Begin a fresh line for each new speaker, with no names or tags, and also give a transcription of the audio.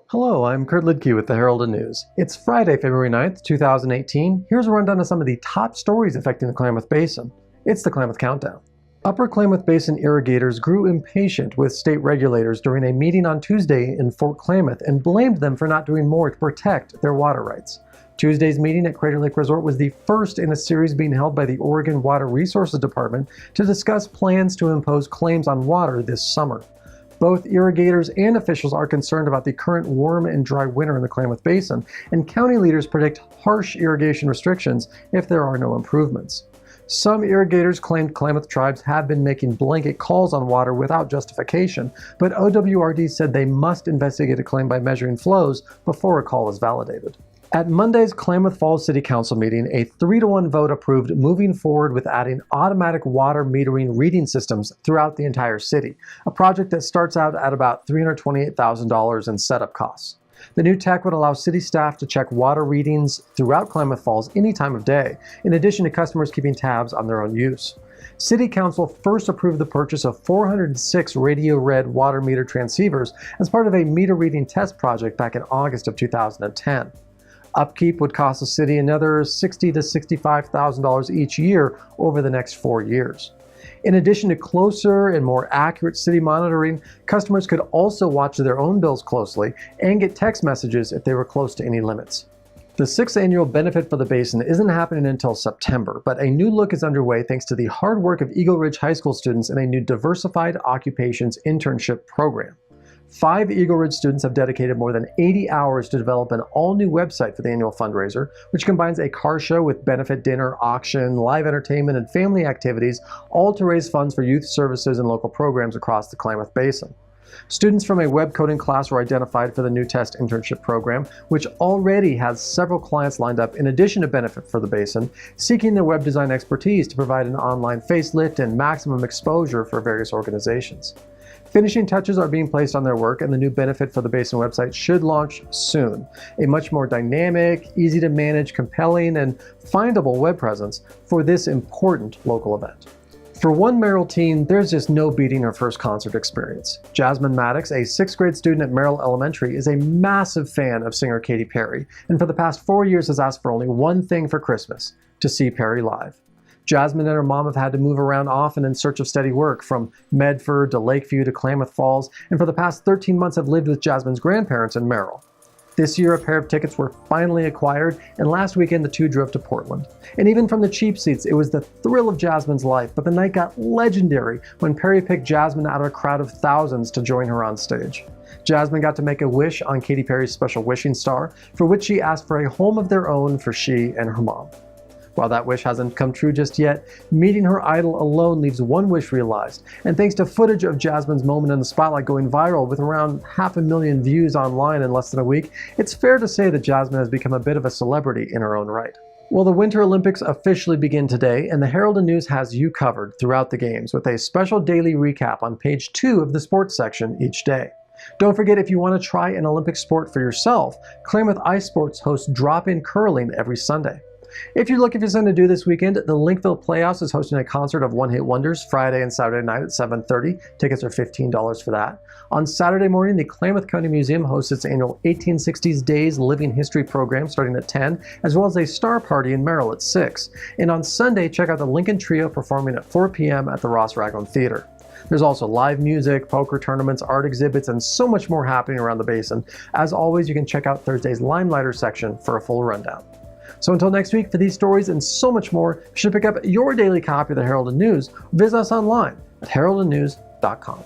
Hello, I'm Kurt Liedtke with the Herald and News. It's Friday, February 9th, 2018. Here's a rundown of some of the top stories affecting the Klamath Basin. It's the Klamath Countdown. Upper Klamath Basin irrigators grew impatient with state regulators during a meeting on Tuesday in Fort Klamath and blamed them for not doing more to protect their water rights. Tuesday's meeting at Crater Lake Resort was the first in a series being held by the Oregon Water Resources Department to discuss plans to impose claims on water this summer. Both irrigators and officials are concerned about the current warm and dry winter in the Klamath Basin, and county leaders predict harsh irrigation restrictions if there are no improvements. Some irrigators claimed Klamath tribes have been making blanket calls on water without justification, but OWRD said they must investigate a claim by measuring flows before a call is validated. At Monday's Klamath Falls City Council meeting, a 3-to-1 vote approved moving forward with adding automatic water metering reading systems throughout the entire city, a project that starts out at about $328,000 in setup costs. The new tech would allow city staff to check water readings throughout Klamath Falls any time of day, in addition to customers keeping tabs on their own use. City Council first approved the purchase of 406 radio-read water meter transceivers as part of a meter reading test project back in August of 2010. Upkeep would cost the city another $60,000 to $65,000 each year over the next 4 years. In addition to closer and more accurate city monitoring, customers could also watch their own bills closely and get text messages if they were close to any limits. The 6th annual Benefit for the Basin isn't happening until September, but a new look is underway thanks to the hard work of EagleRidge High School students in a new Diversified Occupations Internship program. 5 EagleRidge students have dedicated more than 80 hours to develop an all-new website for the annual fundraiser, which combines a car show with benefit dinner, auction, live entertainment, and family activities, all to raise funds for youth services and local programs across the Klamath Basin. Students from a web coding class were identified for the new test internship program, which already has several clients lined up in addition to Benefit for the Basin, seeking their web design expertise to provide an online facelift and maximum exposure for various organizations. Finishing touches are being placed on their work, and the new Benefit for the Basin website should launch soon. A much more dynamic, easy to manage, compelling, and findable web presence for this important local event. For one Merrill teen, there's just no beating her first concert experience. Jasmine Maddox, a 6th grade student at Merrill Elementary, is a massive fan of singer Katy Perry, and for the past 4 years has asked for only one thing for Christmas: to see Perry live. Jasmine and her mom have had to move around often in search of steady work, from Medford to Lakeview to Klamath Falls, and for the past 13 months have lived with Jasmine's grandparents in Merrill. This year, a pair of tickets were finally acquired, and last weekend the two drove to Portland. And even from the cheap seats, it was the thrill of Jasmine's life, but the night got legendary when Perry picked Jasmine out of a crowd of thousands to join her on stage. Jasmine got to make a wish on Katy Perry's special wishing star, for which she asked for a home of their own for she and her mom. While that wish hasn't come true just yet, meeting her idol alone leaves one wish realized, and thanks to footage of Jasmine's moment in the spotlight going viral with around 500,000 views online in less than a week, it's fair to say that Jasmine has become a bit of a celebrity in her own right. Well, the Winter Olympics officially begin today, and the Herald and News has you covered throughout the games with a special daily recap on page 2 of the sports section each day. Don't forget, if you want to try an Olympic sport for yourself, Klamath Ice Sports hosts drop-in curling every Sunday. If you're looking for something to do this weekend, the Linkville Playhouse is hosting a concert of one-hit wonders Friday and Saturday night at 7:30. Tickets are $15 for that. On Saturday morning, the Klamath County Museum hosts its annual 1860s Days Living History program starting at 10, as well as a star party in Merrill at 6. And on Sunday, check out the Lincoln Trio performing at 4 p.m. at the Ross Ragland Theater. There's also live music, poker tournaments, art exhibits, and so much more happening around the basin. As always, you can check out Thursday's Limelighter section for a full rundown. So until next week, for these stories and so much more, you should pick up your daily copy of the Herald and News. Visit us online at heraldandnews.com.